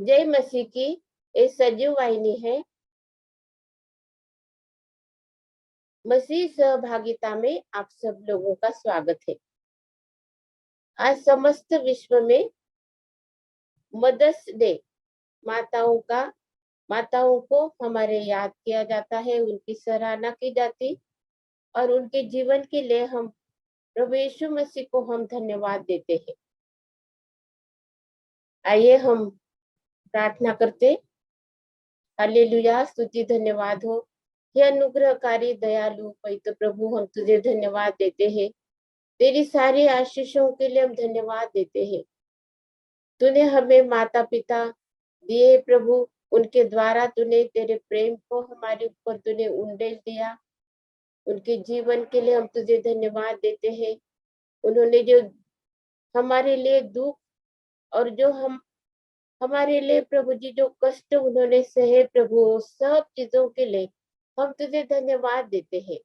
जय मसीह की ये सजीव वाहिनी है। मसीह सहभागिता में आप सब लोगों का स्वागत है। आज समस्त विश्व में मदर्स डे, माताओं को हमारे याद किया जाता है, उनकी सराहना की जाती और उनके जीवन के लिए हम प्रभु यीशु मसीह को हम धन्यवाद देते हैं। आइए हम प्रार्थना करते। हालेलुया, स्तुति धन्यवाद हो। हे अनुग्रहकारी दयालु पवित्र प्रभु, हम तुझे धन्यवाद देते हैं। तेरी सारी आशीषों के लिए हम धन्यवाद देते हैं। तूने हमें माता पिता दिए प्रभु, उनके द्वारा तूने तेरे प्रेम को हमारे ऊपर तूने उंडेल दिया। उनके जीवन के लिए हम तुझे धन्यवाद देते हैं। उन्होंने जो हमारे लिए दुख और जो हमारे लिए प्रभु जी जो कष्ट उन्होंने सहे प्रभु, सब चीजों के लिए हम तुझे धन्यवाद देते हैं।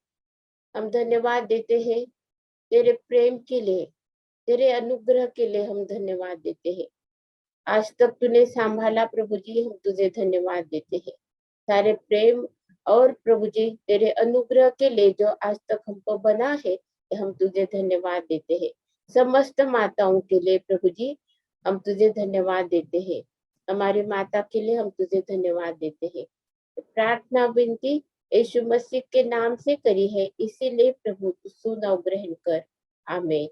हम धन्यवाद देते हैं तेरे प्रेम के लिए, तेरे अनुग्रह के लिए हम धन्यवाद देते हैं। आज तक तूने संभाला प्रभु जी, हम तुझे धन्यवाद देते हैं। सारे प्रेम और प्रभु जी तेरे अनुग्रह के लिए जो आज तक हमको बना है, हम तुझे धन्यवाद देते हैं। समस्त माताओं के लिए प्रभु जी हम तुझे धन्यवाद देते हैं। हमारी माता के लिए हम तुझे धन्यवाद देते हैं। प्रार्थना विनती यीशु मसीह के नाम से करी है, इसीलिए प्रभु तू सुन और ग्रहण कर। आमीन।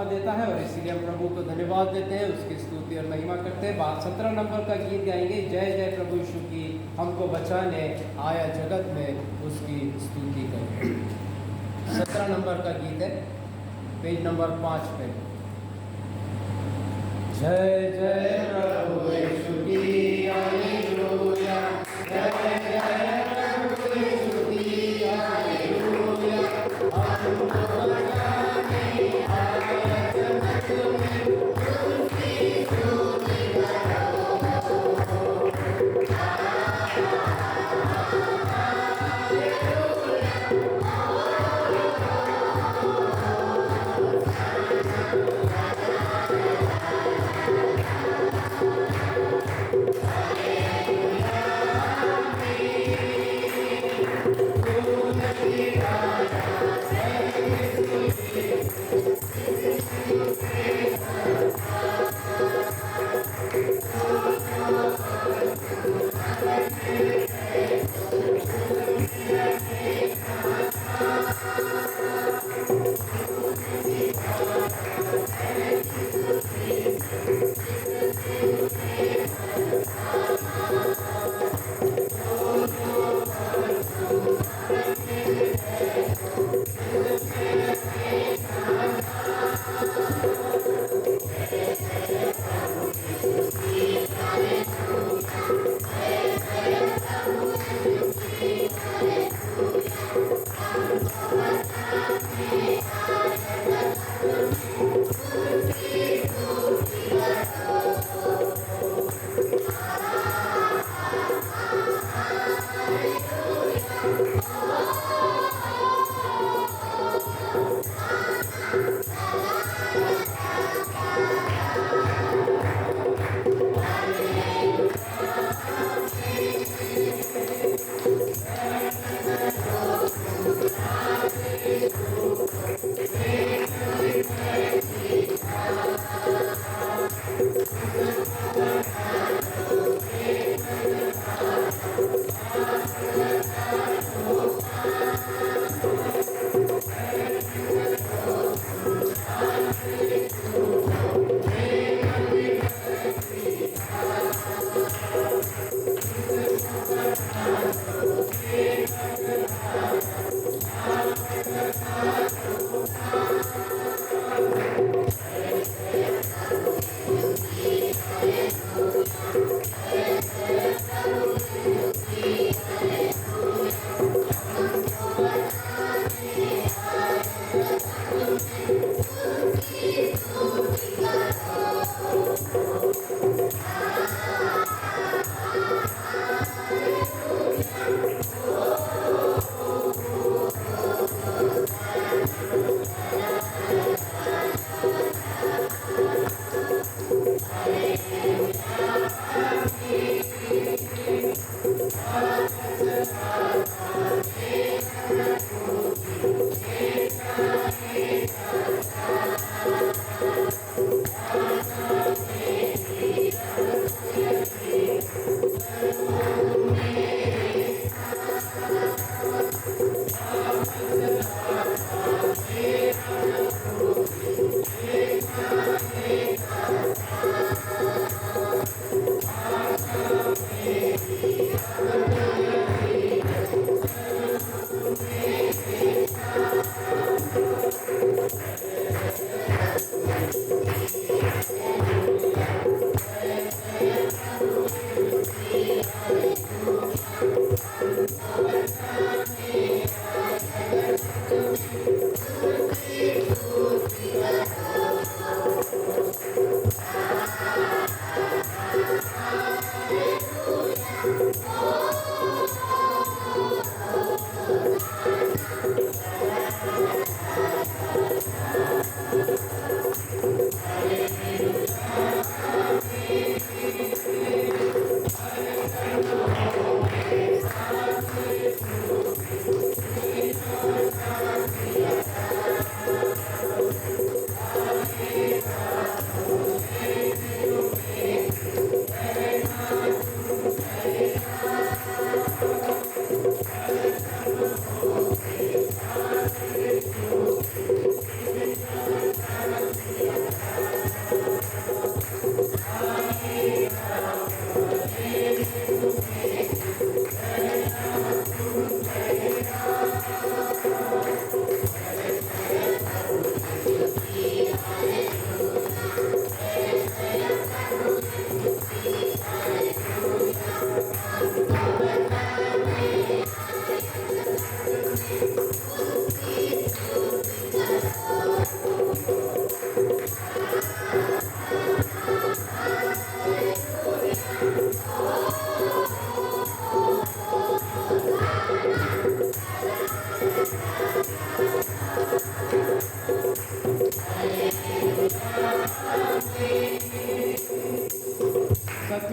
देता है और इसीलिए हम प्रभु को धन्यवाद देते हैं, उसकी स्तुति और महिमा करते हैं। 17 नंबर का गीत गाएंगे, जय जय प्रभु यीशु की, हमको बचाने आया जगत में, उसकी स्तुति करें। 17 नंबर का गीत है, पेज नंबर 5 पे। जय जय प्रभु यीशु की, हालेलुया, जय जय प्रभु यीशु की, हालेलुया, हमको बचाने आया जगत में, उसकी स्तुति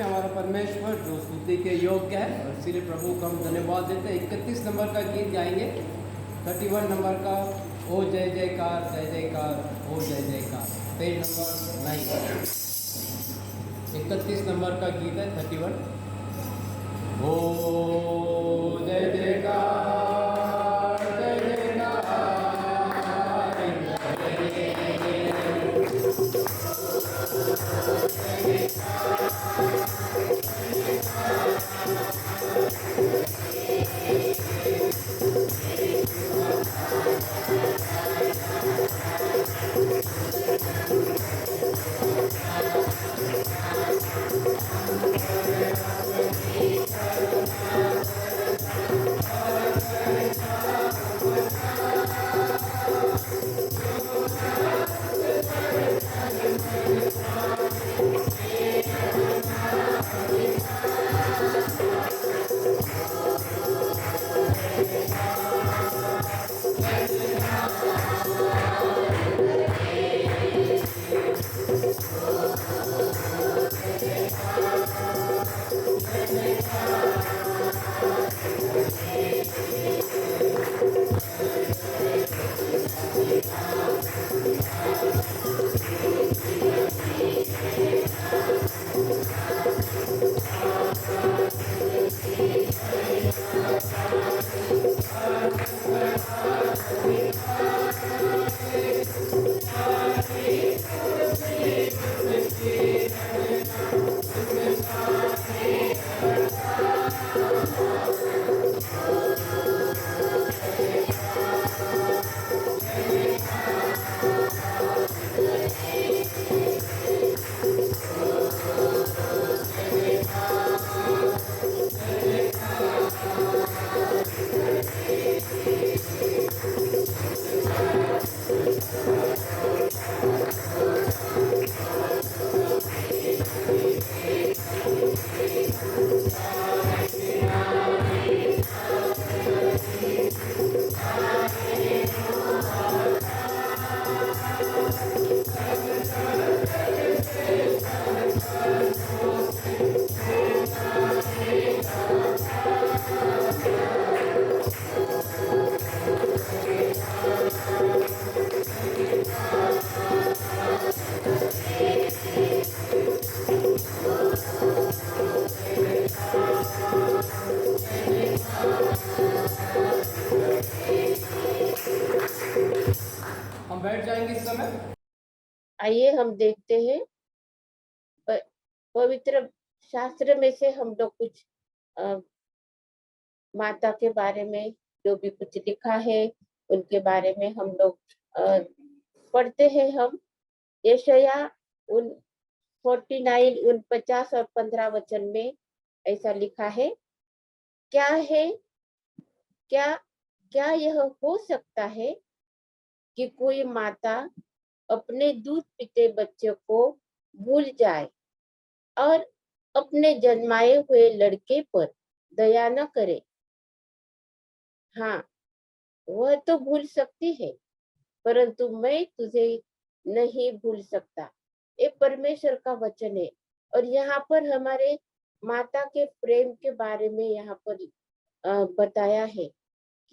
में हमारा परमेश्वर जो स्तुति के योग्य है, और इसीलिए प्रभु को हम धन्यवाद देते हैं। 31 नंबर का गीत गाएंगे, 31 नंबर का, ओ जय जयकार जय जयकार ओ जय जयकार, पेज नंबर 9। 31 नंबर का गीत है 31। ओ जय जयकार जय जयकार। हम बैठ जाएंगे इस समय। आइए हम देखते हैं पवित्र शास्त्र में से हम लोग कुछ माता के बारे में जो भी कुछ लिखा है उनके बारे में हम लोग पढ़ते हैं। हम यशाया 49 49 और 15 वचन में ऐसा लिखा है, क्या है क्या क्या यह हो सकता है कि कोई माता अपने दूध पीते बच्चे को भूल जाए और अपने जन्माए हुए लड़के पर दया न करे। हाँ, वह तो भूल सकती है, परंतु मैं तुझे नहीं भूल सकता। ये परमेश्वर का वचन है। और यहाँ पर हमारे माता के प्रेम के बारे में यहाँ पर बताया है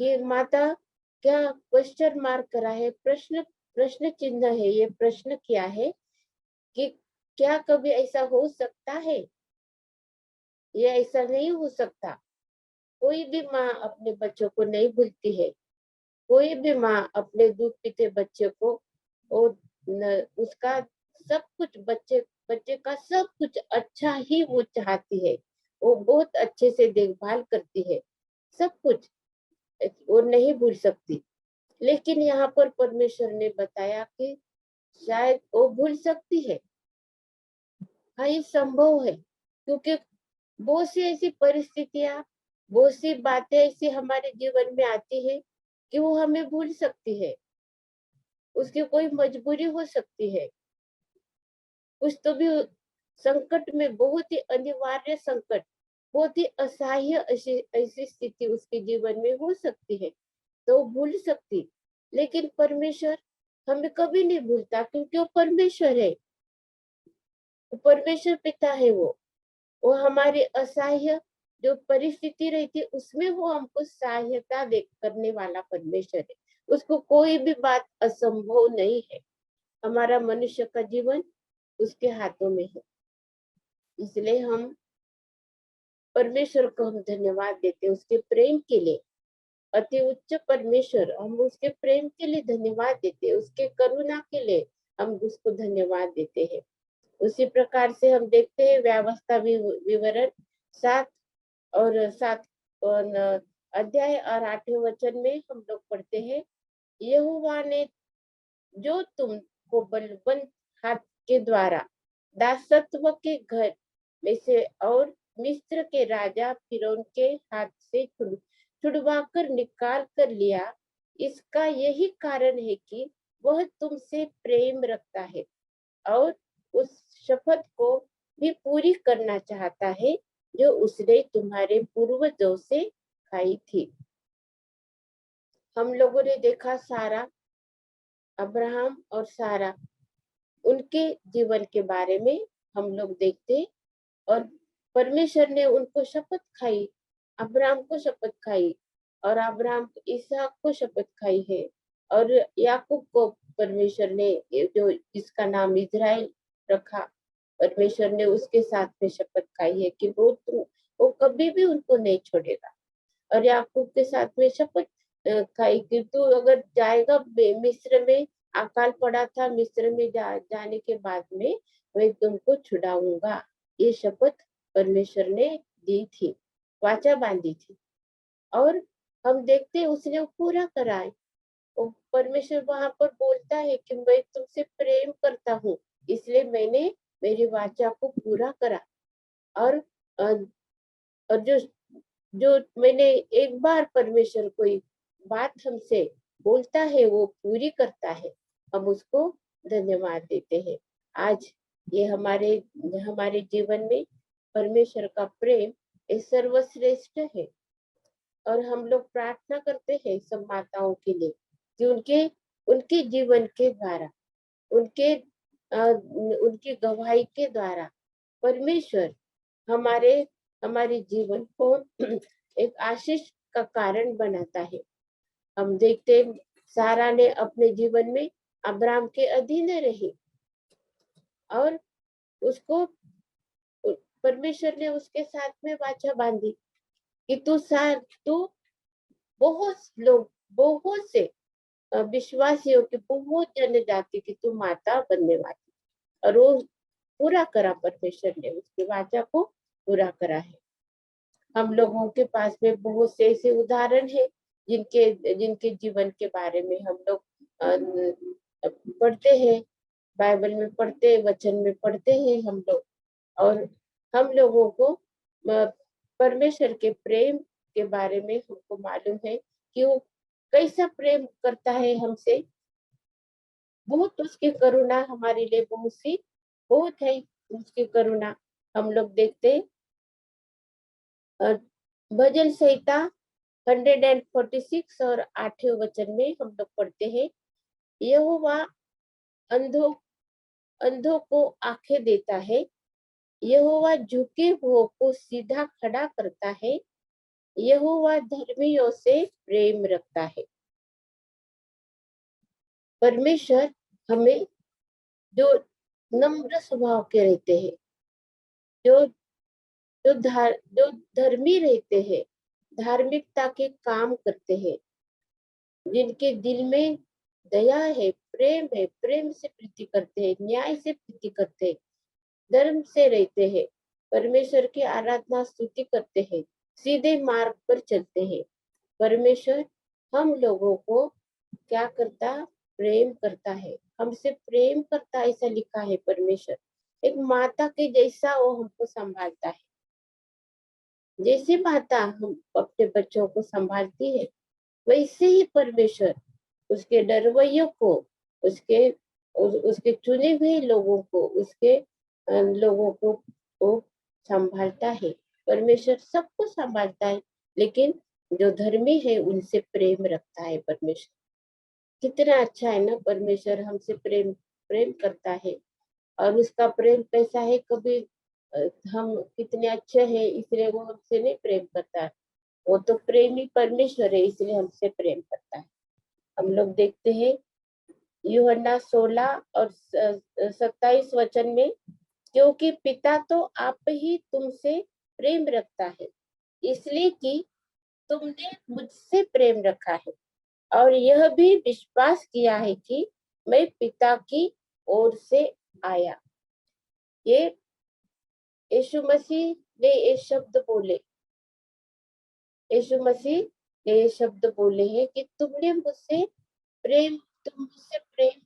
कि माता क्या क्वेश्चन मार्क करा है, प्रश्न चिन्ह है। ये प्रश्न किया है कि क्या कभी ऐसा हो सकता है? ये ऐसा नहीं हो सकता। कोई भी माँ अपने बच्चों को नहीं भूलती है। कोई भी माँ अपने दूध पीते बच्चे को उसका सब कुछ बच्चे का सब कुछ अच्छा ही वो चाहती है। वो बहुत अच्छे से देखभाल करती है, सब कुछ वो नहीं भूल सकती। लेकिन यहाँ पर परमेश्वर ने बताया कि शायद वो भूल सकती है। हाँ, ये संभव है, क्योंकि बहुत सी ऐसी परिस्थितियां, बहुत सी बातें ऐसी हमारे जीवन में आती है कि वो हमें भूल सकती है। उसकी कोई मजबूरी हो सकती है, कुछ तो भी संकट में, बहुत ही अनिवार्य संकट, बहुत ही असह्य ऐसी ऐसी स्थिति उसके जीवन में हो सकती है, तो वो भूल सकती। लेकिन परमेश्वर हमें कभी नहीं भूलता, क्योंकि वो परमेश्वर है, वो परमेश्वर पिता है। वो वो हमारे असहाय जो परिस्थिति रहती है उसमें वो हमको सहायता दे करने वाला परमेश्वर है। उसको कोई भी बात असंभव नहीं है। हमारा मनुष्य का जीवन उसके हाथों में है। इसलिए हम परमेश्वर को हम धन्यवाद देते हैं उसके प्रेम के लिए। अति उच्च परमेश्वर, हम उसके प्रेम के लिए धन्यवाद देते हैं, उसके करुणा के लिए हम उसको धन्यवाद देते हैं। उसी प्रकार से हम देखते हैं व्यवस्था विवरण 7 और 7 और अध्याय और 8वें वचन में हम लोग पढ़ते हैं, यहोवा ने जो तुमको बलवंत हाथ के द्वारा दासत्व के घर में से और मिस्र के राजा फिरौन के हाथ से छुड़वाकर निकाल कर लिया, इसका यही कारण है कि वह तुमसे प्रेम रखता है और उस शपथ को भी पूरी करना चाहता है जो उसने तुम्हारे पूर्वजों से खाई थी। हम लोगों ने देखा सारा, अब्राहम और सारा, उनके जीवन के बारे में हम लोग देखते और परमेश्वर ने उनको शपथ खाई, अब्राहम को शपथ खाई और अब्राहम इसहाक को शपथ खाई है और याकूब को परमेश्वर ने जो जिसका नाम इजराइल रखा, परमेश्वर ने उसके साथ में शपथ खाई है कि वो कभी भी उनको नहीं छोड़ेगा। और याकूब के साथ में शपथ खाई कि तू अगर जाएगा मिस्र में, अकाल पड़ा था मिस्र में जाने के बाद में मैं तुमको छुड़ाऊंगा, ये शपथ परमेश्वर ने दी थी, वाचा बांधी थी और हम देखते उसने वो पूरा करा है। वो परमेश्वर वहां पर बोलता है कि मैं तुमसे प्रेम करता हूँ, इसलिए मैंने मेरी वाचा को पूरा करा। और अ, और जो जो मैंने एक बार परमेश्वर कोई बात हमसे बोलता है वो पूरी करता है, हम उसको धन्यवाद देते हैं। आज ये हमारे हमारे जीवन में परमेश्वर का प्रेम ये सर्वश्रेष्ठ है और हम लोग प्रार्थना करते हैं सब माताओं के लिए कि उनके उनके जीवन के द्वारा, उनके उनकी गवाही के द्वारा परमेश्वर हमारे हमारे जीवन को एक आशीष का कारण बनाता है। हम देखते हैं, सारा ने अपने जीवन में अब्राहम के अधीन रही और उसको परमेश्वर ने उसके साथ में वाचा बांधी कि तू बहुत लोग, बहुत से विश्वासियों की बहुत जनजाति की तू माता बनने वाली, और वो पूरा करा, परमेश्वर ने उसकी वाचा को पूरा करा है। हम लोगों के पास में बहुत से ऐसे उदाहरण है जिनके जिनके जीवन के बारे में हम लोग पढ़ते हैं, बाइबल में पढ़ते, वचन में पढ़ते हैं हम लोग। और हम लोगों को परमेश्वर के प्रेम के बारे में हमको मालूम है कि वो कैसा प्रेम करता है हमसे। बहुत उसकी करुणा हमारे लिए बहुत है उसकी करुणा। हम लोग देखते भजन संहिता 146 और 8वें वचन में हम लोग पढ़ते हैं, यहोवा अंधों अंधों को आंखें देता है, यहोवा झुके हुओं को सीधा खड़ा करता है, यहोवा धर्मियों से प्रेम रखता है। परमेश्वर हमें जो नम्र स्वभाव के रहते हैं, जो जो धर्मी रहते हैं, धार्मिकता के काम करते हैं, जिनके दिल में दया है, प्रेम से प्रीति करते हैं, न्याय से प्रीति करते हैं, धर्म से रहते हैं, परमेश्वर की आराधना स्तुति करते हैं, सीधे मार्ग पर चलते हैं। परमेश्वर हम लोगों को क्या करता, प्रेम करता है, हमसे प्रेम करता, ऐसा लिखा है। परमेश्वर एक माता के जैसा वो हमको संभालता है। जैसे माता हम अपने बच्चों को संभालती है, वैसे ही परमेश्वर उसके डरवैयों को, उसके चुने हुए लोगों को, उसके लोगों को वो संभालता है। परमेश्वर सबको संभालता है, लेकिन जो धर्मी है उनसे प्रेम रखता है परमेश्वर। कितना अच्छा है ना, परमेश्वर हमसे प्रेम प्रेम करता है। और उसका प्रेम कैसा है, कभी हम कितने अच्छे हैं इसलिए वो हमसे नहीं प्रेम करता है। वो तो प्रेमी परमेश्वर है इसलिए हमसे प्रेम करता है। हम लोग देखते हैं यूहन्ना 16 और 27 वचन में, क्योंकि पिता तो आप ही तुमसे प्रेम रखता है, इसलिए कि तुमने मुझसे प्रेम रखा है और यह भी विश्वास किया है कि मैं पिता की ओर से आया। ये यीशु मसीह ने ये शब्द बोले, यीशु मसीह ने ये शब्द बोले हैं कि तुम मुझसे प्रेम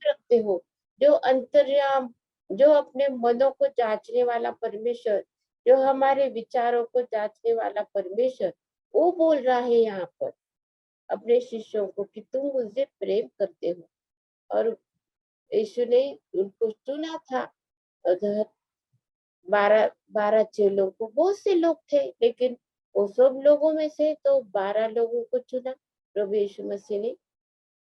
रखते हो। जो अंतर्याम, जो अपने मनों को जांचने वाला परमेश्वर, जो हमारे विचारों को जांचने वाला परमेश्वर, वो बोल रहा है यहाँ पर अपने शिष्यों को कि तुम मुझसे प्रेम करते हो। और यीशु ने उनको चुना था। उधर 12 चेलों को, बहुत से लोग थे लेकिन वो सब लोगों में से तो 12 लोगों को चुना प्रभु यीशु मसीह ने,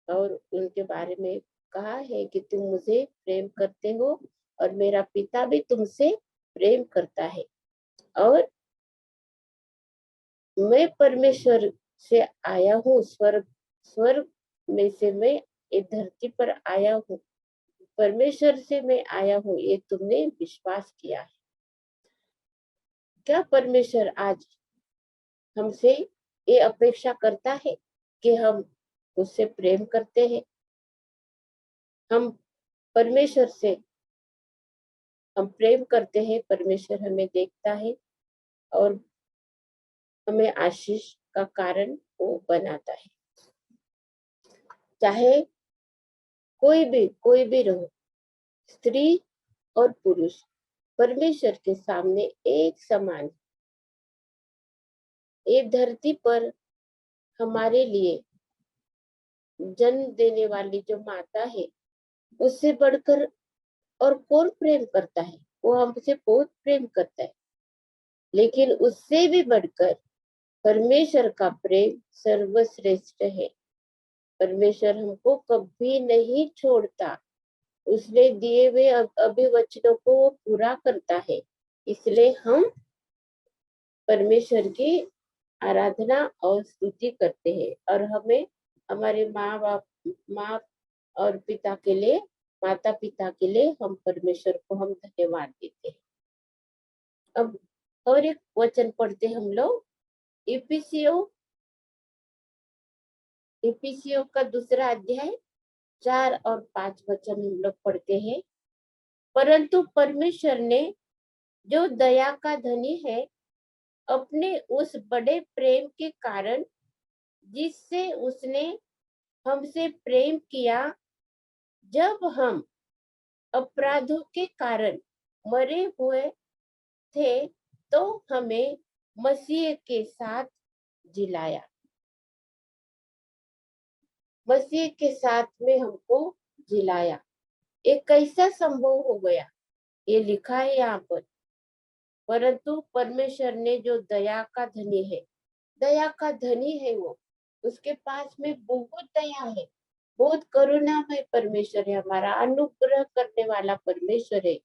और उनके बारे में कहा है कि तुम मुझे प्रेम करते हो और मेरा पिता भी तुमसे प्रेम करता है। और मैं परमेश्वर से आया हूँ, स्वर्ग स्वर्ग में से मैं ये धरती पर आया हूँ, परमेश्वर से मैं आया हूँ, ये तुमने विश्वास किया है। क्या परमेश्वर आज हमसे ये अपेक्षा करता है कि हम उससे प्रेम करते हैं? हम परमेश्वर से हम प्रेम करते हैं, परमेश्वर हमें देखता है और हमें आशीष का कारण वो बनाता है। चाहे कोई भी रहो, स्त्री और पुरुष परमेश्वर के सामने एक समान। ये धरती पर हमारे लिए जन्म देने वाली जो माता है, उससे बढ़कर और कौन प्रेम करता है? वो हमसे बहुत प्रेम करता है, लेकिन उससे भी बढ़कर परमेश्वर का प्रेम सर्वश्रेष्ठ है। परमेश्वर हमको कभी नहीं छोड़ता, उसने दिए हुए अभिवचनों को वो पूरा करता है। इसलिए हम परमेश्वर की आराधना और स्तुति करते हैं और हमें हमारे माँ और पिता के लिए, माता पिता के लिए हम परमेश्वर को हम धन्यवाद देते हैं। अब और एक वचन पढ़ते हम लोग, इफिसियों का 2 अध्याय 4 और 5 वचन हम लोग पढ़ते हैं। परंतु परमेश्वर ने जो दया का धनी है, अपने उस बड़े प्रेम के कारण जिससे उसने हमसे प्रेम किया, जब हम अपराधों के कारण मरे हुए थे, तो हमें मसीह के साथ जिलाया। मसीह के साथ में हमको जिलाया। ये कैसा संभव हो गया? ये लिखा है यहाँ पर, परंतु परमेश्वर ने जो दया का धनी है, दया का धनी है वो, उसके पास में बहुत दया है, बहुत करुणामय परमेश्वर है, हमारा अनुग्रह करने वाला परमेश्वर है।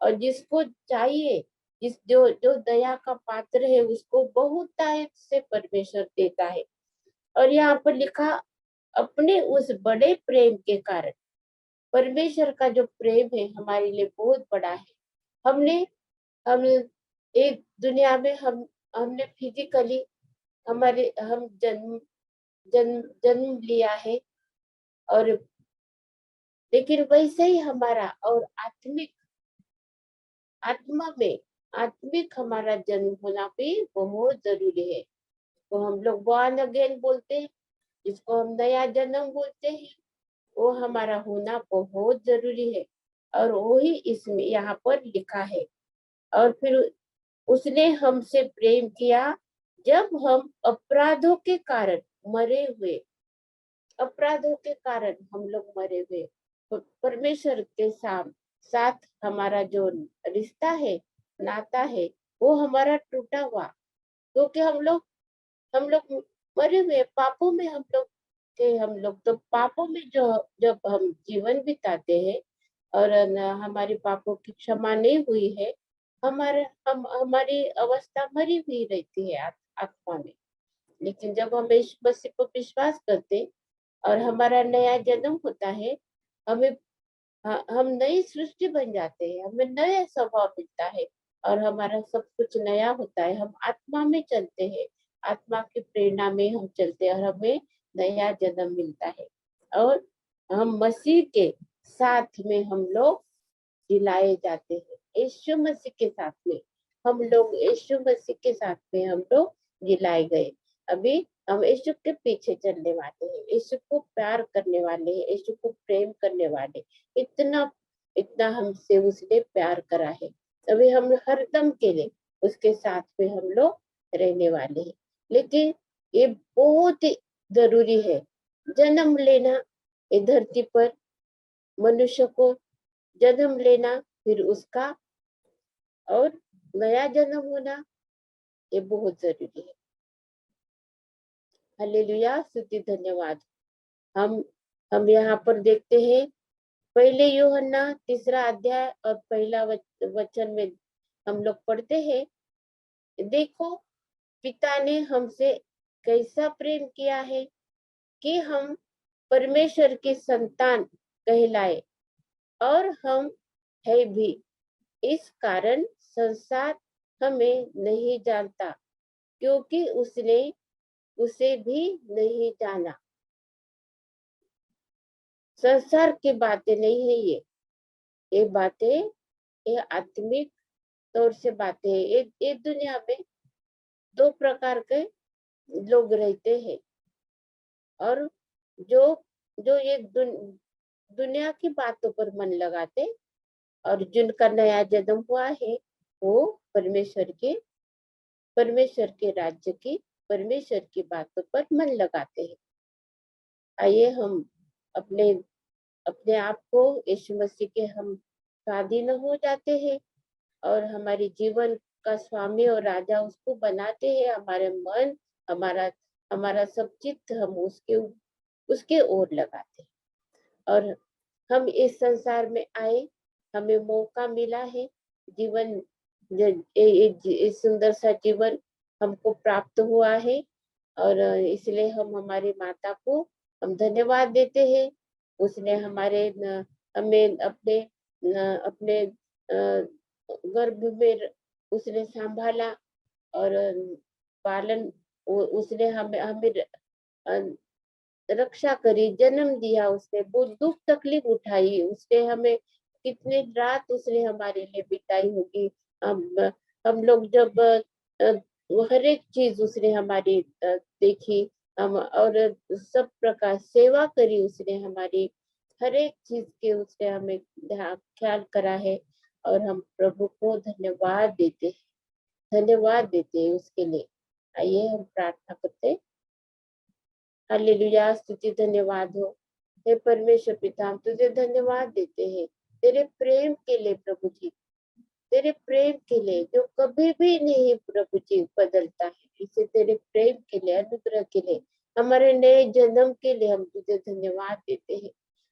और जिसको चाहिए, जिस जो जो दया का पात्र है, उसको बहुतायत से परमेश्वर देता है। और यहाँ पर लिखा, अपने उस बड़े प्रेम के कारण। परमेश्वर का जो प्रेम है हमारे लिए बहुत बड़ा है। हमने हम एक दुनिया में हमने फिजिकली हमारे हम जन्म लिया है, और लेकिन वैसे ही हमारा और आत्मिक हमारा जन्म होना भी बहुत जरूरी है। तो हम लोग बॉर्न अगेन बोलते हैं, जिसको हम नया जन्म बोलते हैं, वो हमारा होना बहुत जरूरी है। और वही इसमें यहाँ पर लिखा है। और फिर उसने हमसे प्रेम किया जब हम अपराधों के कारण हम लोग मरे हुए। तो परमेश्वर के साथ हमारा जो रिश्ता है, नाता है, वो हमारा टूटा हुआ, क्योंकि हम लोग मरे हुए पापों में, हम लोग तो पापों में जो जब हम जीवन बिताते हैं और हमारे पापों की क्षमा नहीं हुई है, हमारी अवस्था मरी हुई रहती है आत्मा में। लेकिन जब हम यीशु मसीह पर विश्वास करते और हमारा नया जन्म होता है, हमें हम नई सृष्टि बन जाते हैं, हमें नया स्वभाव मिलता है और हमारा सब कुछ नया होता है। हम आत्मा में चलते हैं, आत्मा की प्रेरणा में हम चलते हैं और हमें नया जन्म मिलता है। और हम मसीह के साथ में हम लोग जिलाए जाते हैं, यीशु मसीह के साथ में हम लोग, यीशु मसीह के साथ में हम लोग जिलाए गए। अभी हम यीशु के पीछे चलने वाले हैं, यीशु को प्यार करने वाले हैं, यीशु को प्रेम करने वाले। इतना इतना हमसे उसने प्यार करा है। अभी हम हरदम के लिए उसके साथ में हम लोग रहने वाले हैं। लेकिन ये बहुत ही जरूरी है जन्म लेना, ये धरती पर मनुष्य को जन्म लेना, फिर उसका और नया जन्म होना, ये बहुत जरूरी है। हालेलुया, स्तुति धन्यवाद। हम हम यहाँ पर देखते हैं पहले यूहन्ना 3 अध्याय और पहला वचन में हम लोग पढ़ते हैं, देखो पिता ने हमसे कैसा प्रेम किया है कि हम परमेश्वर की संतान कहलाए, और हम है भी। इस कारण संसार हमें नहीं जानता, क्योंकि उसने उसे भी नहीं जाना। संसार की बातें नहीं है ये बातें, ये आत्मिक तौर से बातें हैं। ये दुनिया में 2 प्रकार के लोग रहते हैं, और जो जो ये दुनिया की बातों पर मन लगाते, और जिनका नया जन्म हुआ है वो परमेश्वर के राज्य की, परमेश्वर की बातों पर मन लगाते हैं। आइए हम अपने अपने आप को यीशु मसीह के हम स्वाधीन हो जाते हैं और हमारे जीवन का स्वामी और राजा उसको बनाते हैं। हमारे मन, हमारा हमारा सब चित्त हम उसके ओर लगाते हैं। और हम इस संसार में आए, हमें मौका मिला है, जीवन सुंदर सा जीवन हमको प्राप्त हुआ है। और इसलिए हम हमारी माता को हम धन्यवाद देते हैं। उसने हमें अपने गर्भ में उसने संभाला और पालन, उसने हमें हमें रक्षा करी, जन्म दिया, उसने बहुत दुख तकलीफ उठाई, उसने हमें कितने रात उसने हमारे लिए बिताई होगी। हम लोग जब हर एक चीज उसने हमारी देखी, हम और सब प्रकार सेवा करी उसने हमारी, हर एक चीज के उसने हमें ख्याल करा है। और हम प्रभु को धन्यवाद देते हैं उसके लिए। आइए हम प्रार्थना करते हैं। हालेलुया, स्तुति धन्यवाद हो। हे परमेश्वर पिता, हम तुझे धन्यवाद देते हैं तेरे प्रेम के लिए प्रभु जी, तेरे प्रेम के लिए जो कभी भी नहीं प्रभु जी बदलता है। इसे तेरे प्रेम के लिए, अनुग्रह के लिए, हमारे नए जन्म के लिए हम तुझे धन्यवाद देते हैं।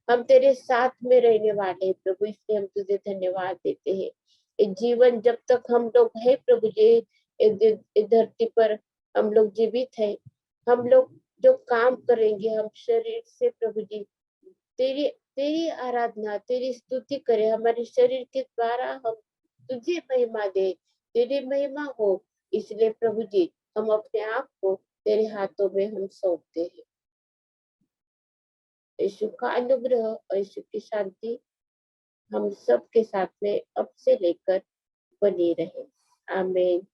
हम तेरे साथ में रहने वाले हैं प्रभु, इसलिए हम तुझे धन्यवाद देते हैं। ये जीवन जब तक हम लोग है प्रभु जी, इस धरती पर हम लोग जीवित है, हम लोग जो काम करेंगे, हम शरीर से प्रभु जी तेरी तेरी आराधना, तेरी स्तुति करें, हमारे शरीर के द्वारा हम तुझे महिमा दे, तेरी महिमा हो। इसलिए प्रभु जी हम अपने आप को तेरे हाथों में हम सौंपते हैं। यीशु का अनुग्रह और यीशु की शांति हम सब के साथ में अब से लेकर बनी रहे। आमीन।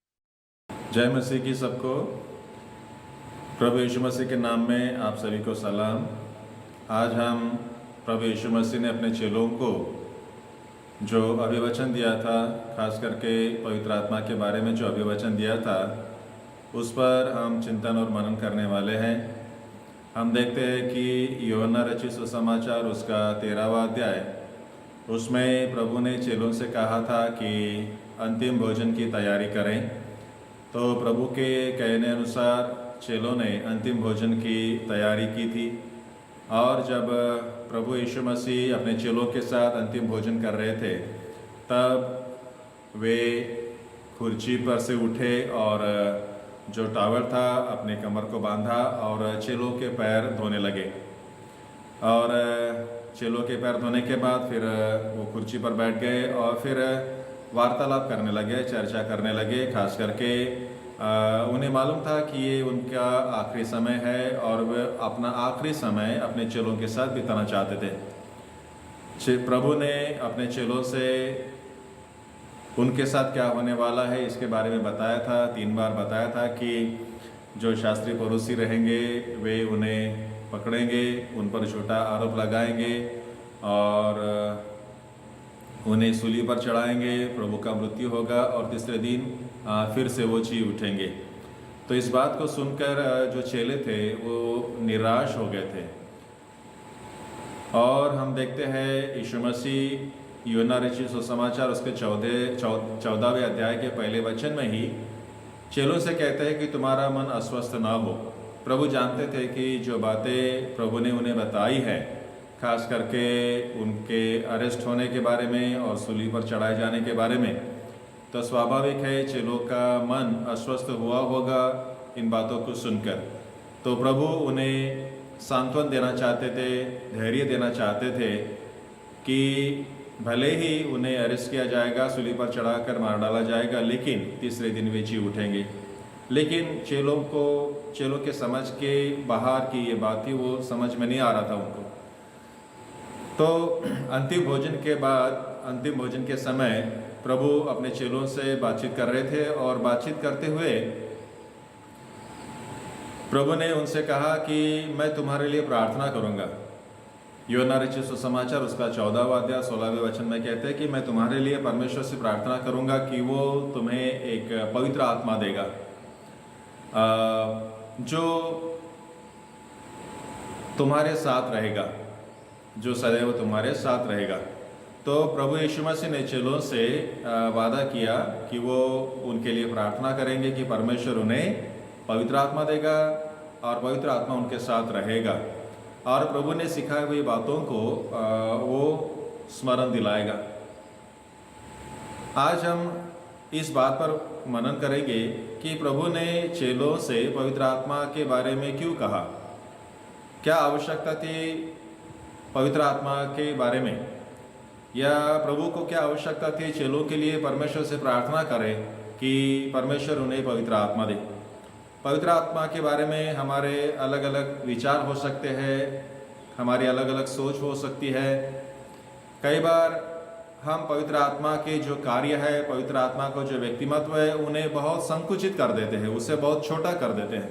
जय मसीह की सबको। प्रभु यीशु मसीह के नाम में आप सभी को सलाम। आज हम प्रभु यीशु मसीह ने अपने चेलों को जो अभिवचन दिया था, खास करके पवित्र आत्मा के बारे में जो अभिवचन दिया था, उस पर हम चिंतन और मनन करने वाले हैं। हम देखते हैं कि यूहन्ना रचित सुसमाचार उसका 13वां अध्याय, उसमें प्रभु ने चेलों से कहा था कि अंतिम भोजन की तैयारी करें। तो प्रभु के कहने अनुसार चेलों ने अंतिम भोजन की तैयारी की थी। और जब प्रभु यीशु मसीह अपने चेलों के साथ अंतिम भोजन कर रहे थे, तब वे कुर्सी पर से उठे और जो टावल था अपने कमर को बांधा और चेलों के पैर धोने लगे। और चेलों के पैर धोने के बाद फिर वो कुर्सी पर बैठ गए और फिर वार्तालाप करने लगे, चर्चा करने लगे। खास करके उन्हें मालूम था कि ये उनका आखिरी समय है और वे अपना आखिरी समय अपने चेलों के साथ बिताना चाहते थे। प्रभु ने अपने चेलों से उनके साथ क्या होने वाला है इसके बारे में बताया था। 3 बार बताया था कि जो शास्त्री फरीसी रहेंगे वे उन्हें पकड़ेंगे, उन पर झूठा आरोप लगाएंगे और उन्हें सूली पर चढ़ाएंगे, प्रभु का मृत्यु होगा और तीसरे दिन फिर से वो जी उठेंगे। तो इस बात को सुनकर जो चेले थे वो निराश हो गए थे। और हम देखते हैं यीशु मसीह यूहन्ना रचित सुसमाचार उसके 14वें अध्याय के पहले वचन में ही चेलों से कहते हैं कि तुम्हारा मन अस्वस्थ ना हो। प्रभु जानते थे कि जो बातें प्रभु ने उन्हें बताई है, खास करके उनके अरेस्ट होने के बारे में और सूली पर चढ़ाए जाने के बारे में, तो स्वाभाविक है चेलों का मन अस्वस्थ हुआ होगा इन बातों को सुनकर। तो प्रभु उन्हें सांत्वन देना चाहते थे, धैर्य देना चाहते थे कि भले ही उन्हें अरेस्ट किया जाएगा, सूली पर चढ़ाकर मार डाला जाएगा, लेकिन तीसरे दिन वे जी उठेंगे। लेकिन चेलों के समझ के बाहर की ये बात थी, वो समझ में नहीं आ रहा था उनको। तो अंतिम भोजन के बाद, अंतिम भोजन के समय प्रभु अपने चेलों से बातचीत कर रहे थे और बातचीत करते हुए प्रभु ने उनसे कहा कि मैं तुम्हारे लिए प्रार्थना करूंगा। यूहन्ना रचित सुसमाचार उसका 14वां अध्याय 16वें वचन में कहते हैं कि मैं तुम्हारे लिए परमेश्वर से प्रार्थना करूंगा कि वो तुम्हें एक पवित्र आत्मा देगा जो तुम्हारे साथ रहेगा, जो सदैव तुम्हारे साथ रहेगा। तो प्रभु यीशु मसीह ने चेलों से वादा किया कि वो उनके लिए प्रार्थना करेंगे कि परमेश्वर उन्हें पवित्र आत्मा देगा और पवित्र आत्मा उनके साथ रहेगा और प्रभु ने सिखाई हुई बातों को वो स्मरण दिलाएगा। आज हम इस बात पर मनन करेंगे कि प्रभु ने चेलों से पवित्र आत्मा के बारे में क्यों कहा, क्या आवश्यकता थी पवित्र आत्मा के बारे में, या प्रभु को क्या आवश्यकता थी चेलों के लिए परमेश्वर से प्रार्थना करें कि परमेश्वर उन्हें पवित्र आत्मा दे। पवित्र आत्मा के बारे में हमारे अलग अलग विचार हो सकते हैं, हमारी अलग अलग सोच हो सकती है। कई बार हम पवित्र आत्मा के जो कार्य है, पवित्र आत्मा को जो व्यक्तिमत्व है, उन्हें बहुत संकुचित कर देते हैं, उसे बहुत छोटा कर देते हैं।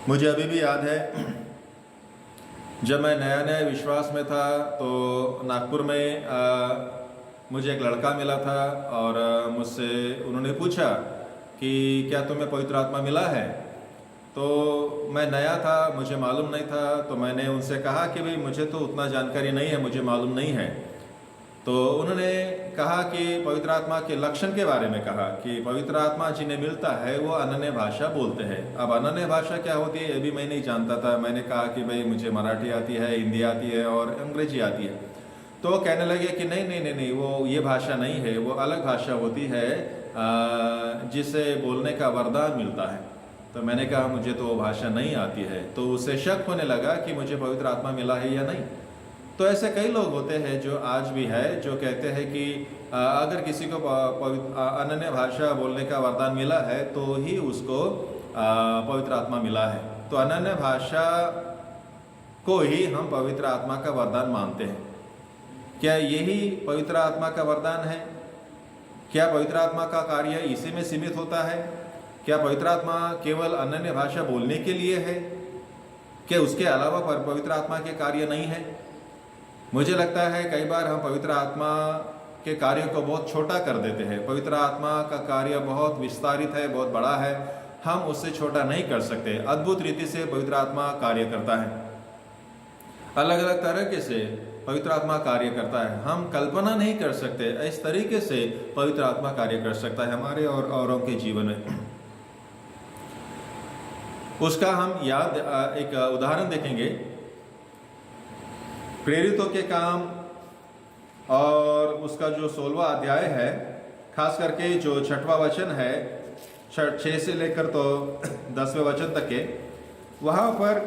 मुझे अभी भी याद है जब मैं नया नया विश्वास में था तो नागपुर में मुझे एक लड़का मिला था और मुझसे उन्होंने पूछा कि क्या तुम्हें पवित्र आत्मा मिला है। तो मैं नया था, मुझे मालूम नहीं था, तो मैंने उनसे कहा कि भाई मुझे तो उतना जानकारी नहीं है, मुझे मालूम नहीं है। तो उन्होंने कहा कि पवित्र आत्मा के लक्षण के बारे में कहा कि पवित्र आत्मा जिन्हें मिलता है वो अनन्य भाषा बोलते हैं। अब अनन्य भाषा क्या होती है ये भी मैं नहीं जानता था। मैंने कहा कि भाई मुझे मराठी आती है, हिंदी आती है और अंग्रेजी आती है। तो वो कहने लगे कि नहीं, वो ये भाषा नहीं है, वो अलग भाषा होती है जिसे बोलने का वरदान मिलता है। तो मैंने कहा मुझे तो वो भाषा नहीं आती है। तो उसे शक होने लगा कि मुझे पवित्र आत्मा मिला है या नहीं। तो ऐसे कई लोग होते हैं जो आज भी है, जो कहते हैं कि अगर किसी को अनन्य भाषा बोलने का वरदान मिला है तो ही उसको पवित्र आत्मा मिला है। तो अनन्य भाषा को ही हम पवित्र आत्मा का वरदान मानते हैं। क्या यही पवित्र आत्मा का वरदान है? क्या पवित्र आत्मा का कार्य इसी में सीमित होता है? क्या पवित्र आत्मा केवल अनन्य भाषा बोलने के लिए है? क्या उसके अलावा पवित्र आत्मा के कार्य नहीं है? मुझे लगता है कई बार हम पवित्र आत्मा के कार्य को बहुत छोटा कर देते हैं। पवित्र आत्मा का कार्य बहुत विस्तारित है, बहुत बड़ा है, हम उससे छोटा नहीं कर सकते। अद्भुत रीति से पवित्र आत्मा कार्य करता है, अलग अलग तरीके से पवित्र आत्मा कार्य करता है। हम कल्पना नहीं कर सकते इस तरीके से पवित्र आत्मा कार्य कर सकता है हमारे और औरों के जीवन में। उसका हम एक उदाहरण देखेंगे। प्रेरितों के काम और उसका जो 16वां अध्याय है, खास करके जो 6वां वचन है 6 से लेकर तो 10वें वचन तक के, वहाँ पर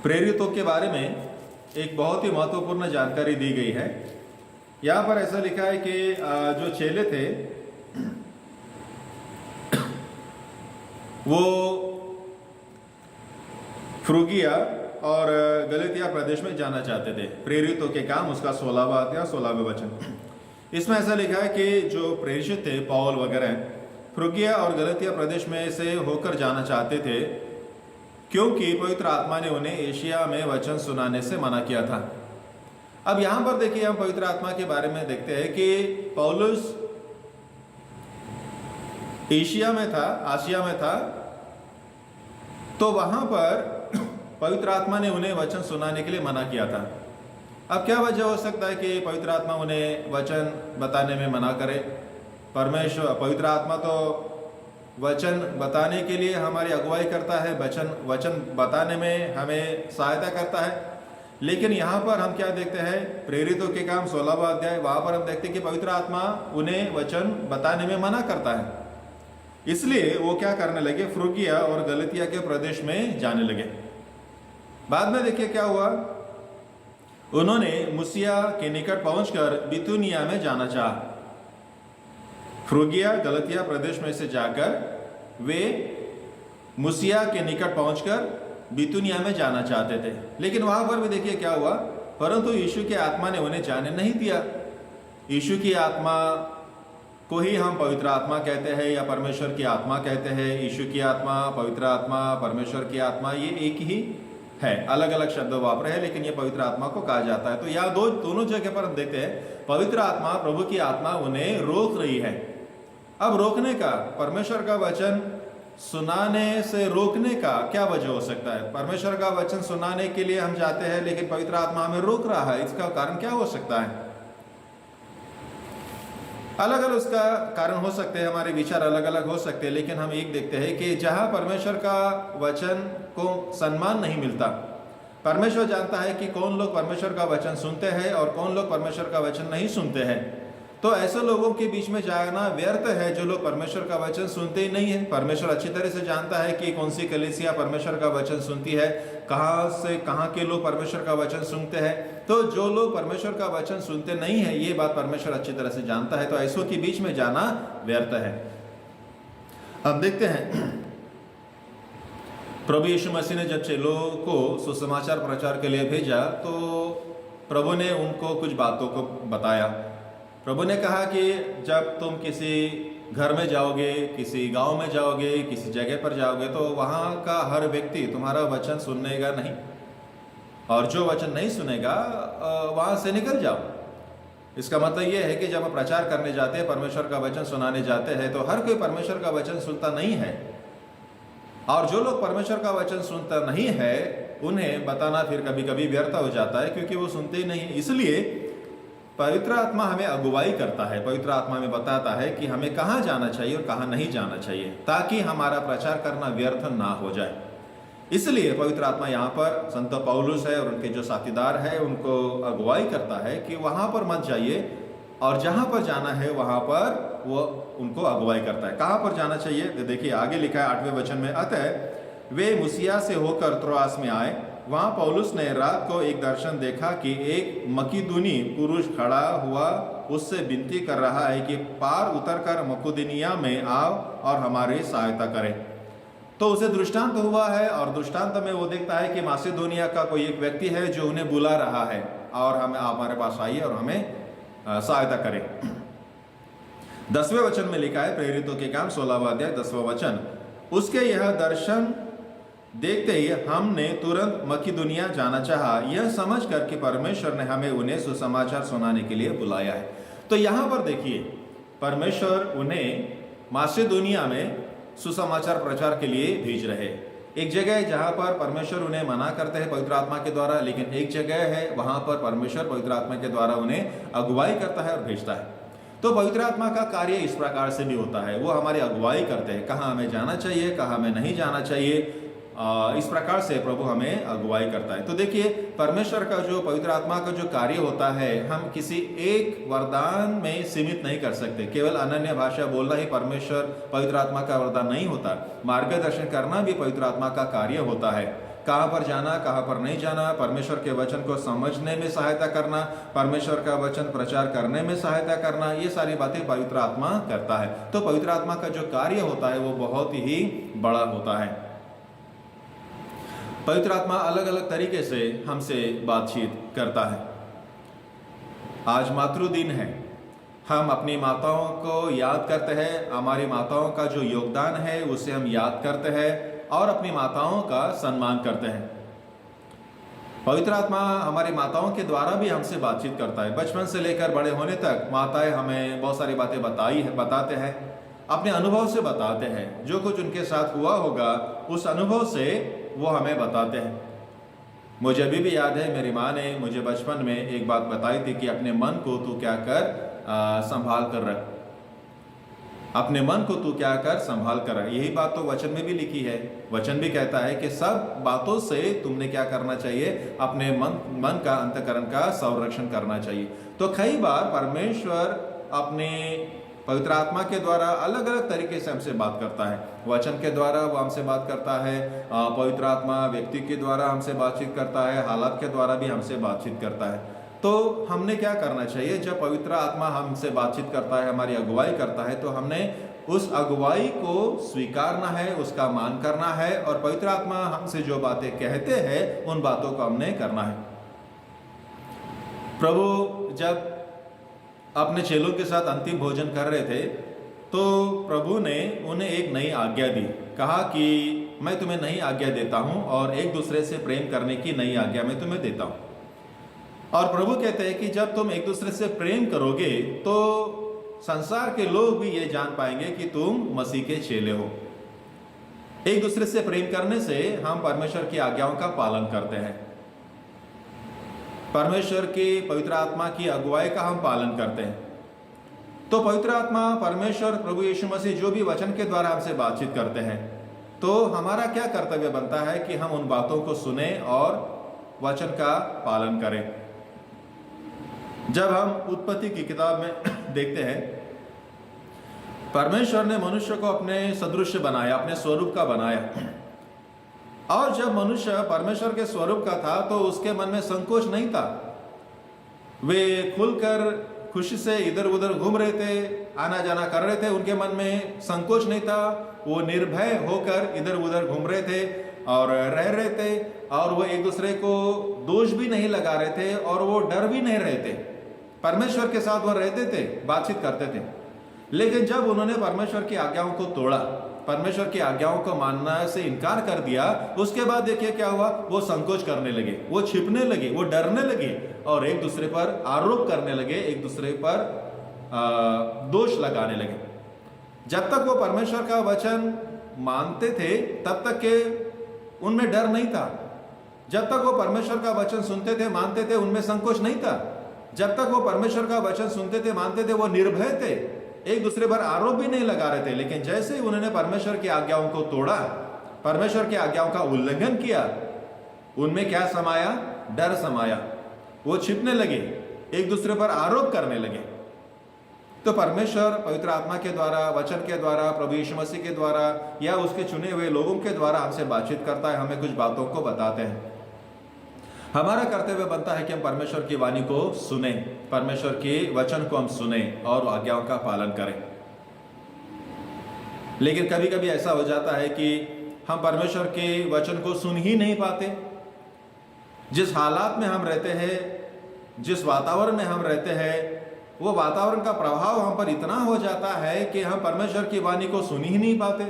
प्रेरितों के बारे में एक बहुत ही महत्वपूर्ण जानकारी दी गई है। यहाँ पर ऐसा लिखा है कि जो चेले थे वो फ्रूगिया और गलातिया प्रदेश में जाना चाहते थे। प्रेरितों के काम उसका 16वां अध्याय 16वें वचन, इसमें ऐसा लिखा है कि जो प्रेरित थे पौल वगैरह फ्रूगिया और गलातिया प्रदेश में से होकर जाना चाहते थे, क्योंकि पवित्र आत्मा ने उन्हें एशिया में वचन सुनाने से मना किया था। अब यहां पर देखिए, हम पवित्र आत्मा के बारे में देखते हैं कि पौलुस एशिया में था, आसिया में था, तो वहां पर पवित्र आत्मा ने उन्हें वचन सुनाने के लिए मना किया था। अब क्या वजह हो सकता है कि पवित्र आत्मा उन्हें वचन बताने में मना करे? परमेश्वर पवित्र आत्मा तो वचन बताने के लिए हमारी अगुवाई करता है, वचन बताने में हमें सहायता करता है। लेकिन यहाँ पर हम क्या देखते हैं, प्रेरितों के काम 16वां अध्याय, वहां पर हम देखते हैं कि पवित्र आत्मा उन्हें वचन बताने में मना करता है। इसलिए वो क्या करने लगे, फ्रूगिया और गलातिया के प्रदेश में जाने लगे। बाद में देखिए क्या हुआ, उन्होंने मुसिया के निकट पहुंचकर बितूनिया में जाना चाहा। फ्रूगिया गलातिया प्रदेश में से जाकर वे मुसिया के निकट पहुंचकर बितूनिया में जाना चाहते थे, लेकिन वहां पर भी देखिए क्या हुआ, परंतु यीशु की आत्मा ने उन्हें जाने नहीं दिया। यीशु की आत्मा को ही हम पवित्र आत्मा कहते हैं या परमेश्वर की आत्मा कहते हैं। यीशु की आत्मा, पवित्र आत्मा, परमेश्वर की आत्मा, ये एक ही है, अलग अलग शब्द वापरे हैं, लेकिन ये पवित्र आत्मा को कहा जाता है। तो यहाँ दोनों जगह पर हम देखते हैं पवित्र आत्मा, प्रभु की आत्मा उन्हें रोक रही है। अब रोकने का, परमेश्वर का वचन सुनाने से रोकने का क्या वजह हो सकता है? परमेश्वर का वचन सुनाने के लिए हम जाते हैं, लेकिन पवित्र आत्मा हमें रोक रहा है, इसका कारण क्या हो सकता है? अलग अलग उसका कारण हो सकते हैं, हमारे विचार अलग अलग हो सकते हैं, लेकिन हम एक देखते हैं कि जहां परमेश्वर का वचन को सम्मान नहीं मिलता, परमेश्वर जानता है कि कौन लोग परमेश्वर का वचन सुनते हैं और कौन लोग परमेश्वर का वचन नहीं सुनते हैं। तो ऐसे लोगों के बीच में जाना व्यर्थ है जो लोग परमेश्वर का वचन सुनते ही नहीं है। परमेश्वर अच्छी तरह से जानता है कि कौन सी कलीसिया परमेश्वर का वचन सुनती है, कहाँ से कहाँ के लोग परमेश्वर का वचन सुनते हैं। तो जो लोग परमेश्वर का वचन सुनते नहीं है, ये बात परमेश्वर अच्छी तरह से जानता है, तो ऐसों के बीच में जाना व्यर्थ है। अब देखते हैं, प्रभु यीशु मसीह ने जब चेलों को सुसमाचार प्रचार के लिए भेजा, तो प्रभु ने उनको कुछ बातों को बताया। प्रभु ने कहा कि जब तुम किसी घर में जाओगे, किसी गांव में जाओगे, किसी जगह पर जाओगे, तो वहाँ का हर व्यक्ति तुम्हारा वचन सुनेगा नहीं, और जो वचन नहीं सुनेगा वहाँ से निकल जाओ। इसका मतलब ये है कि जब हम प्रचार करने जाते हैं, परमेश्वर का वचन सुनाने जाते हैं, तो हर कोई परमेश्वर का वचन सुनता नहीं है, और जो लोग परमेश्वर का वचन सुनता नहीं है उन्हें बताना फिर कभी कभी व्यर्थ हो जाता है, क्योंकि वो सुनते ही नहीं। इसलिए पवित्र आत्मा हमें अगुवाई करता है, पवित्र आत्मा हमें बताता है कि हमें कहाँ जाना चाहिए और कहाँ नहीं जाना चाहिए, ताकि हमारा प्रचार करना व्यर्थ ना हो जाए। इसलिए पवित्र आत्मा यहाँ पर संत पौलुस है और उनके जो साथीदार है उनको अगुवाई करता है कि वहाँ पर मत जाइए, और जहाँ पर जाना है वहाँ पर वो उनको अगुवाई करता है। कहाँ पर जाना चाहिए देखिए, आगे लिखा है 8वें वचन में, अतः वे मुसिया से होकर त्रोआस में आए। वहां पौलुस ने रात को एक दर्शन देखा कि एक मकीदुनी पुरुष खड़ा हुआ उससे विनती कर रहा है कि पार उतरकर मकुदुनिया में आओ और हमारी सहायता करे। तो उसे दृष्टांत हुआ है, और दृष्टांत में वो देखता है कि मासिदोनिया का कोई एक व्यक्ति है जो उन्हें बुला रहा है, और हमें हमारे पास आइए और हमें सहायता करें। 10वें वचन में लिखा है, प्रेरितों के काम 16वां अध्याय 10वां वचन, उसके यह दर्शन देखते ही हमने तुरंत मकीदुनिया जाना चाहा, यह समझकर कि परमेश्वर ने हमें उन्हें सुसमाचार सुनाने के लिए बुलाया है। तो यहाँ पर देखिए, परमेश्वर उन्हें मासिदोनिया में सुसमाचार प्रचार के लिए भेज रहे। एक जगह है जहाँ पर परमेश्वर उन्हें मना करते हैं पवित्र आत्मा के द्वारा, लेकिन एक जगह है वहाँ पर परमेश्वर पवित्र आत्मा के द्वारा उन्हें अगुवाई करता है और भेजता है। तो पवित्र आत्मा का कार्य इस प्रकार से भी होता है, वो हमारी अगुवाई करते हैं, कहाँ हमें जाना चाहिए, कहाँ हमें नहीं जाना चाहिए। इस प्रकार से प्रभु हमें अगुवाई करता है। तो देखिए, परमेश्वर का जो पवित्र आत्मा का जो कार्य होता है, हम किसी एक वरदान में सीमित नहीं कर सकते। केवल अनन्य भाषा बोलना ही परमेश्वर पवित्र आत्मा का वरदान नहीं होता। मार्गदर्शन करना भी पवित्र आत्मा का कार्य होता है। कहाँ पर जाना, कहाँ पर नहीं जाना, परमेश्वर के वचन को समझने में सहायता करना, परमेश्वर का वचन प्रचार करने में सहायता करना, ये सारी बातें पवित्र आत्मा करता है। तो पवित्र आत्मा का जो कार्य होता है वो बहुत ही बड़ा होता है। पवित्र आत्मा अलग अलग तरीके से हमसे बातचीत करता है। आज मातृ दिन है, हम अपनी माताओं को याद करते हैं, हमारी माताओं का जो योगदान है उसे हम याद करते हैं और अपनी माताओं का सम्मान करते हैं। पवित्र आत्मा हमारी माताओं के द्वारा भी हमसे बातचीत करता है। बचपन से लेकर बड़े होने तक माताएं हमें बहुत सारी बातें बताते हैं, अपने अनुभव से बताते हैं। जो कुछ उनके साथ हुआ होगा उस अनुभव से वो हमें बताते हैं। मुझे अभी भी याद है, मेरी माँ ने मुझे बचपन में एक बात बताई थी कि अपने मन को तू क्या कर संभाल कर रख, अपने मन को तू क्या कर संभाल कर रख। यही बात तो वचन में भी लिखी है। वचन भी कहता है कि सब बातों से तुमने क्या करना चाहिए, अपने मन का, अंतःकरण का संरक्षण करना चाहिए। तो कई बार परमेश्वर अपने पवित्र आत्मा के द्वारा अलग अलग तरीके से हमसे बात करता है। वचन के द्वारा वो हमसे बात करता है, पवित्र आत्मा व्यक्ति के द्वारा हमसे बातचीत करता है, हालात के द्वारा भी हमसे बातचीत करता है। तो हमने क्या करना चाहिए, जब पवित्र आत्मा हमसे बातचीत करता है, हमारी अगुवाई करता है, तो हमने उस अगुवाई को स्वीकारना है, उसका मान करना है और पवित्र आत्मा हमसे जो बातें कहते हैं उन बातों को हमने करना है। प्रभु जब अपने चेलों के साथ अंतिम भोजन कर रहे थे तो प्रभु ने उन्हें एक नई आज्ञा दी। कहा कि मैं तुम्हें नई आज्ञा देता हूं और एक दूसरे से प्रेम करने की नई आज्ञा मैं तुम्हें देता हूं। और प्रभु कहते हैं कि जब तुम एक दूसरे से प्रेम करोगे तो संसार के लोग भी ये जान पाएंगे कि तुम मसीह के चेले हो। एक दूसरे से प्रेम करने से हम परमेश्वर की आज्ञाओं का पालन करते हैं, परमेश्वर की पवित्र आत्मा की अगुवाई का हम पालन करते हैं। तो पवित्र आत्मा, परमेश्वर, प्रभु यीशु मसीह जो भी वचन के द्वारा हमसे बातचीत करते हैं, तो हमारा क्या कर्तव्य बनता है कि हम उन बातों को सुने और वचन का पालन करें। जब हम उत्पत्ति की किताब में देखते हैं, परमेश्वर ने मनुष्य को अपने सदृश बनाया, अपने स्वरूप का बनाया। और जब मनुष्य परमेश्वर के स्वरूप का था तो उसके मन में संकोच नहीं था। वे खुलकर खुशी से इधर उधर घूम रहे थे, आना जाना कर रहे थे, उनके मन में संकोच नहीं था। वो निर्भय होकर इधर उधर घूम रहे थे और रह रहे थे, और वो एक दूसरे को दोष भी नहीं लगा रहे थे और वो डर भी नहीं रहे थे। परमेश्वर के साथ वो रहते थे, बातचीत करते थे। लेकिन जब उन्होंने परमेश्वर की आज्ञाओं को तोड़ा, परमेश्वर की आज्ञाओं को मानना से इनकार कर दिया, उसके बाद देखिए क्या हुआ, वो संकोच करने लगे, वो छिपने लगे, वो डरने लगे और एक दूसरे पर आरोप करने लगे, एक दूसरे पर दोष लगाने लगे। जब तक वो परमेश्वर का वचन मानते थे तब तक के उनमें डर नहीं था। जब तक वो परमेश्वर का वचन सुनते थे, मानते थे, उनमें संकोच नहीं था। जब तक वो परमेश्वर का वचन सुनते थे, मानते थे, वो निर्भय थे, एक दूसरे पर आरोप भी नहीं लगा रहे थे। लेकिन जैसे ही उन्होंने परमेश्वर की आज्ञाओं को तोड़ा, परमेश्वर की आज्ञाओं का उल्लंघन किया, उनमें क्या समाया, डर समाया। वो छिपने लगे, एक दूसरे पर आरोप करने लगे। तो परमेश्वर पवित्र आत्मा के द्वारा, वचन के द्वारा, प्रभु यीशु मसीह के द्वारा या उसके चुने हुए लोगों के द्वारा हमसे बातचीत करता है, हमें कुछ बातों को बताते हैं। हमारा कर्तव्य बनता है कि हम परमेश्वर की वाणी को सुने, परमेश्वर के वचन को हम सुने और आज्ञाओं का पालन करें। लेकिन कभी कभी ऐसा हो जाता है कि हम परमेश्वर के वचन को सुन ही नहीं पाते। जिस हालात में हम रहते हैं, जिस वातावरण में हम रहते हैं, वो वातावरण का प्रभाव हम पर इतना हो जाता है कि हम परमेश्वर की वाणी को सुन ही नहीं पाते।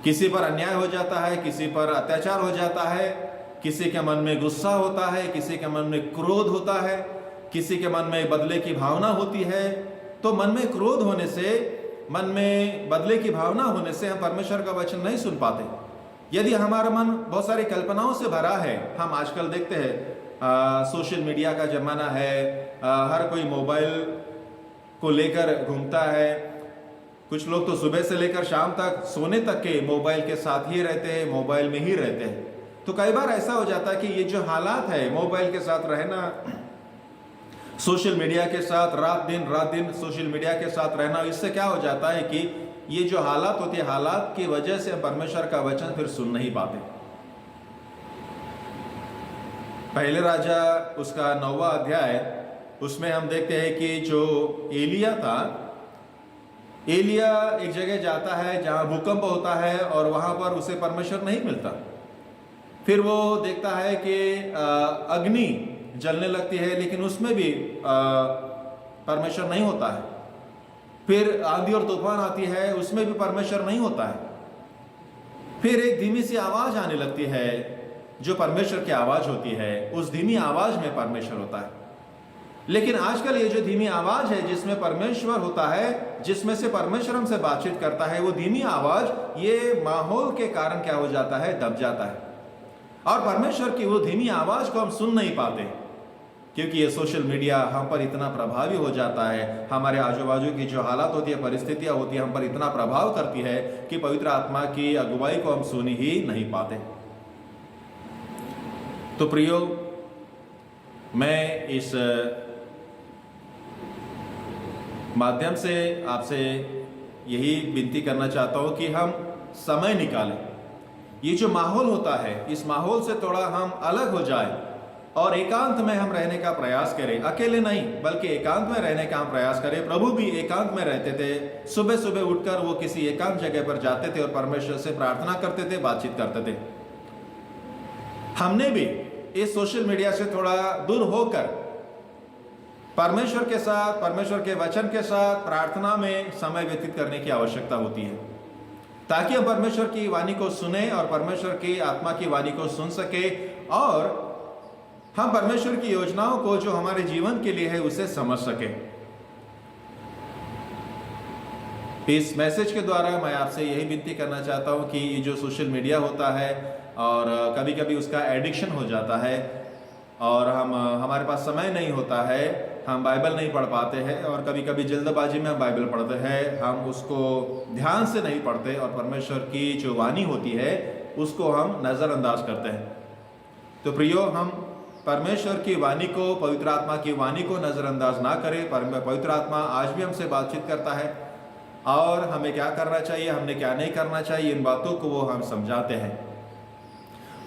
किसी पर अन्याय हो जाता है, किसी पर अत्याचार हो जाता है, किसी के मन में गुस्सा होता है, किसी के मन में क्रोध होता है, किसी के मन में बदले की भावना होती है। तो मन में क्रोध होने से, मन में बदले की भावना होने से हम परमेश्वर का वचन नहीं सुन पाते। यदि हमारा मन बहुत सारी कल्पनाओं से भरा है, हम आजकल देखते हैं सोशल मीडिया का जमाना है, हर कोई मोबाइल को लेकर घूमता है, कुछ लोग तो सुबह से लेकर शाम तक सोने तक के मोबाइल के साथ ही रहते हैं, मोबाइल में ही रहते हैं। तो कई बार ऐसा हो जाता है कि ये जो हालात है, मोबाइल के साथ रहना, सोशल मीडिया के साथ रात दिन सोशल मीडिया के साथ रहना, इससे क्या हो जाता है कि ये जो हालात होती है, हालात की वजह से हम परमेश्वर का वचन फिर सुन नहीं पाते। पहले राजा उसका 9वां अध्याय, उसमें हम देखते हैं कि जो एलिया था, एलिया एक जगह जाता है जहां भूकंप होता है और वहां पर उसे परमेश्वर नहीं मिलता। फिर वो देखता है कि अग्नि जलने लगती है, लेकिन उसमें भी परमेश्वर नहीं होता है। फिर आंधी और तूफान आती है, उसमें भी परमेश्वर नहीं होता है। फिर एक धीमी सी आवाज आने लगती है, जो परमेश्वर की आवाज होती है, उस धीमी आवाज में परमेश्वर होता है। लेकिन आजकल ये जो धीमी आवाज है जिसमें परमेश्वर होता है, जिसमें से परमेश्वर हमसे बातचीत करता है, वो धीमी आवाज ये माहौल के कारण क्या हो जाता है, दब जाता है। और परमेश्वर की वो धीमी आवाज को हम सुन नहीं पाते, क्योंकि ये सोशल मीडिया हम पर इतना प्रभावी हो जाता है। हमारे आजू बाजू की जो हालात होती है, परिस्थितियां होती है, हम पर इतना प्रभाव करती है कि पवित्र आत्मा की अगुवाई को हम सुन ही नहीं पाते। तो प्रियो, मैं इस माध्यम से आपसे यही विनती करना चाहता हूं कि हम समय निकालें। ये जो माहौल होता है, इस माहौल से थोड़ा हम अलग हो जाए और एकांत में हम रहने का प्रयास करें। अकेले नहीं, बल्कि एकांत में रहने का हम प्रयास करें। प्रभु भी एकांत में रहते थे। सुबह सुबह उठकर वो किसी एकांत जगह पर जाते थे और परमेश्वर से प्रार्थना करते थे, बातचीत करते थे। हमने भी इस सोशल मीडिया से थोड़ा दूर होकर परमेश्वर के साथ, परमेश्वर के वचन के साथ प्रार्थना में समय व्यतीत करने की आवश्यकता होती है, ताकि हम परमेश्वर की वाणी को सुने और परमेश्वर की आत्मा की वाणी को सुन सके और हम परमेश्वर की योजनाओं को जो हमारे जीवन के लिए है उसे समझ सके। इस मैसेज के द्वारा मैं आपसे यही विनती करना चाहता हूं कि ये जो सोशल मीडिया होता है और कभी कभी उसका एडिक्शन हो जाता है और हमारे पास समय नहीं होता है, हम बाइबल नहीं पढ़ पाते हैं और कभी कभी जल्दबाजी में हम बाइबल पढ़ते हैं, हम उसको ध्यान से नहीं पढ़ते और परमेश्वर की जो वाणी होती है उसको हम नज़रअंदाज करते हैं। तो प्रियो, हम परमेश्वर की वाणी को, पवित्र आत्मा की वाणी को नज़रअंदाज ना करें। पवित्र आत्मा आज भी हमसे बातचीत करता है और हमें क्या करना चाहिए, हमने क्या नहीं करना चाहिए, इन बातों को वो हम समझाते हैं।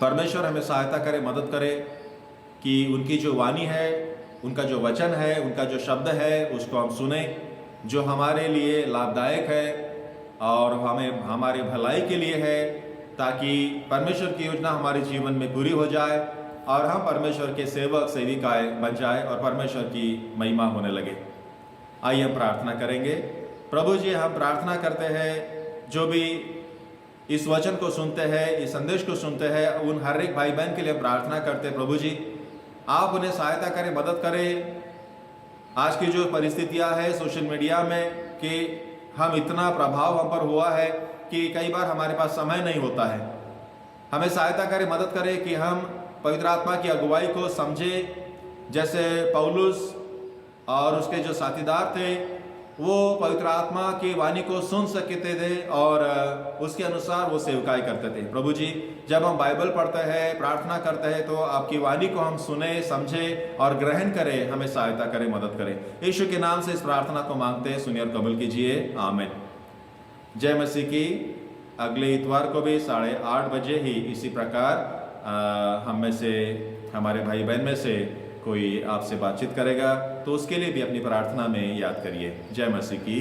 परमेश्वर हमें सहायता करे, मदद करे कि उनकी जो वाणी है, उनका जो वचन है, उनका जो शब्द है, उसको हम सुने, जो हमारे लिए लाभदायक है और हमें हमारे भलाई के लिए है, ताकि परमेश्वर की योजना हमारे जीवन में पूरी हो जाए और हम परमेश्वर के सेवक सेविकाएं बन जाए और परमेश्वर की महिमा होने लगे। आइए हम प्रार्थना करेंगे। प्रभु जी, हम प्रार्थना करते हैं, जो भी इस वचन को सुनते हैं, इस संदेश को सुनते हैं, उन हर एक भाई बहन के लिए प्रार्थना करते हैं। प्रभु जी, आप उन्हें सहायता करें, मदद करें। आज की जो परिस्थितियां है सोशल मीडिया में कि हम इतना प्रभाव हम पर हुआ है कि कई बार हमारे पास समय नहीं होता है। हमें सहायता करें, मदद करें कि हम पवित्र आत्मा की अगुवाई को समझे, जैसे पौलुस और उसके जो साथीदार थे वो पवित्र आत्मा की वाणी को सुन सकते थे और उसके अनुसार वो सेवकाई करते थे। प्रभु जी, जब हम बाइबल पढ़ते हैं, प्रार्थना करते हैं, तो आपकी वाणी को हम सुने, समझे और ग्रहण करें। हमें सहायता करें, मदद करें। यीशु के नाम से इस प्रार्थना को मांगते हैं, सुनिए और कबूल कीजिए। आमीन। जय मसीह की। अगले इतवार को भी 8:30 बजे ही इसी प्रकार हम में से, हमारे भाई बहन में से कोई आपसे बातचीत करेगा, तो उसके लिए भी अपनी प्रार्थना में याद करिए। जय मसीह की।